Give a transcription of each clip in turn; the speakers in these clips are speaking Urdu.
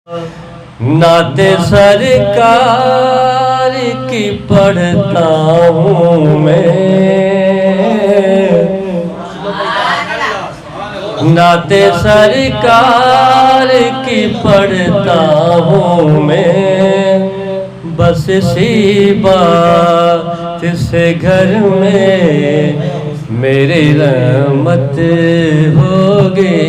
نعت سرکار کی پڑھتا ہوں میں، نعت سرکار کی پڑھتا ہوں میں، بس اسی بات سے گھر میں میری رحمت ہوگی۔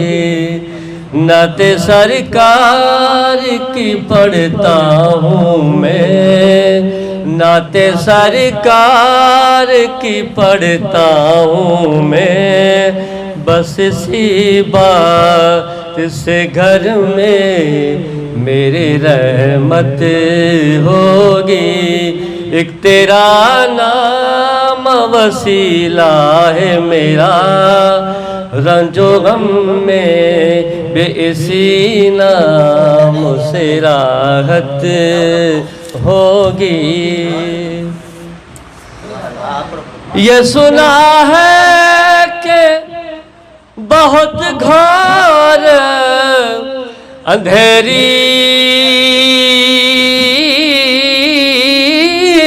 نعت سرکار کی پڑھتا ہوں میں، نعت سرکار کی پڑھتا ہوں میں، بس اسی بات سے گھر میں میری رحمت ہوگی۔ ایک تیرا نام وسیلہ ہے میرا، رنج و غم میں بے اسی نام سے راحت ہوگی۔ یہ سنا ہے کہ بہت گھور اندھیری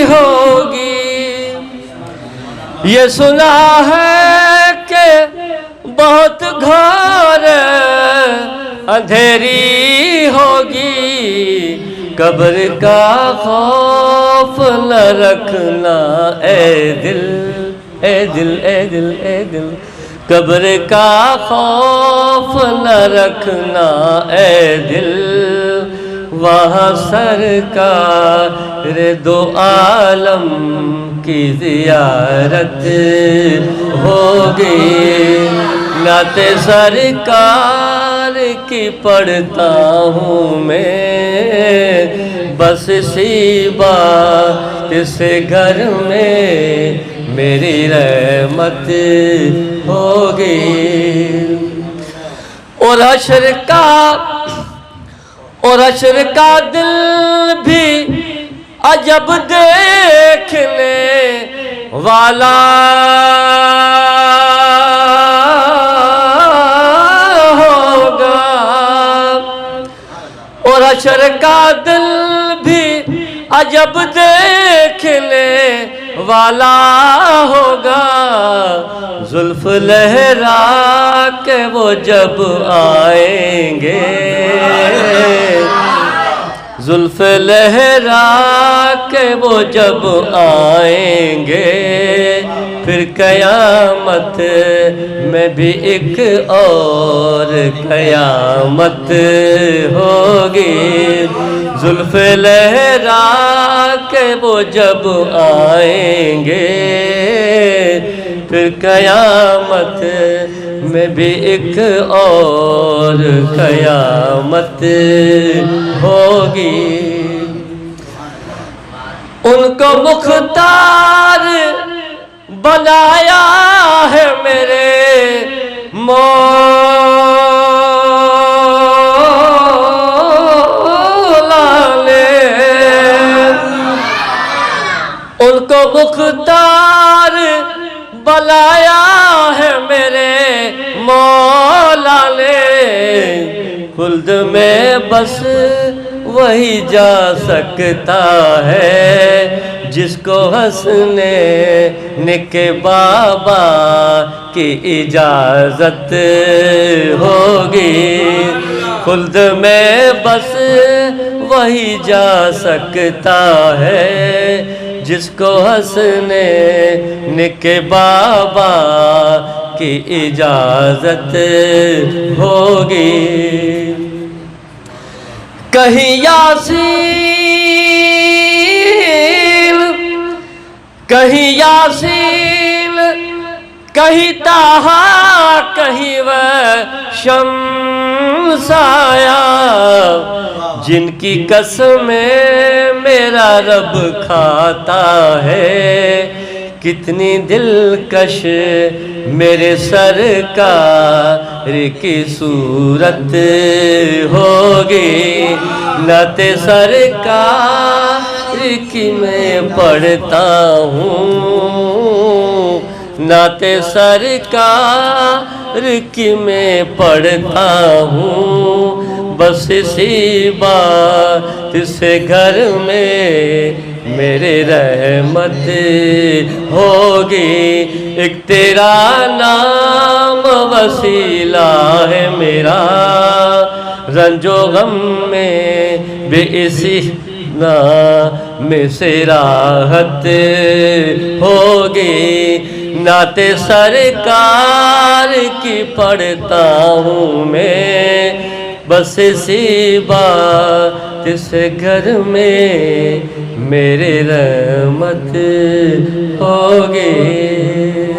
ہوگی، یہ سنا ہے کہ بہت گھور اندھیری ہوگی، قبر کا خوف نہ رکھنا اے دل، اے دل، اے دل، اے دل، قبر کا خوف نہ رکھنا اے دل، وہاں سرکار دو عالم کی زیارت ہوگی۔ نعت سرکار کی پڑھتا ہوں میں، بس اسی بات سے گھر میں میری رحمت ہوگی۔ اور حشر کا دل بھی عجب دیکھنے والا ہوگا، اور حشر کا دل بھی عجب دیکھنے والا ہوگا، زلف لہرا کے وہ جب آئیں گے، زلف لہرا کے وہ جب آئیں گے، پھر قیامت میں بھی ایک اور قیامت ہوگی۔ زلف لہرا کے وہ جب آئیں گے، پھر قیامت میں بھی ایک اور قیامت ہوگی۔ ان کو مختار بنایا ہے میرے مولا نے، ان کو مختار بنایا ہے میرے مولا نے، خلد میں بس وہی جا سکتا ہے جس کو حسنے کے بابا کی اجازت ہوگی۔ خلد میں بس وہی جا سکتا ہے جس کو حسنے کے بابا کی اجازت ہوگی۔ کہیں یاسین، کہیں یاسین، کہیں طٰہٰ، کہیں وہ شمس آیا، جن کی قسمیں میرا رب کھاتا ہے، کتنی دلکش میرے سرکار کی صورت ہوگی۔ نعت سرکار کی میں پڑھتا ہوں، نعت سرکار کی میں پڑھتا ہوں، بس اسی بات سے گھر میں میرے رحمت ہوگی، ایک تیرا نام وسیلہ ہے میرا، رنج و غم میں بھی اسی نام سے راحت ہوگی، نعت سرکار کی پڑھتا ہوں میں، بس اسی بات سے گھر میں میرے رحمت ہوگی۔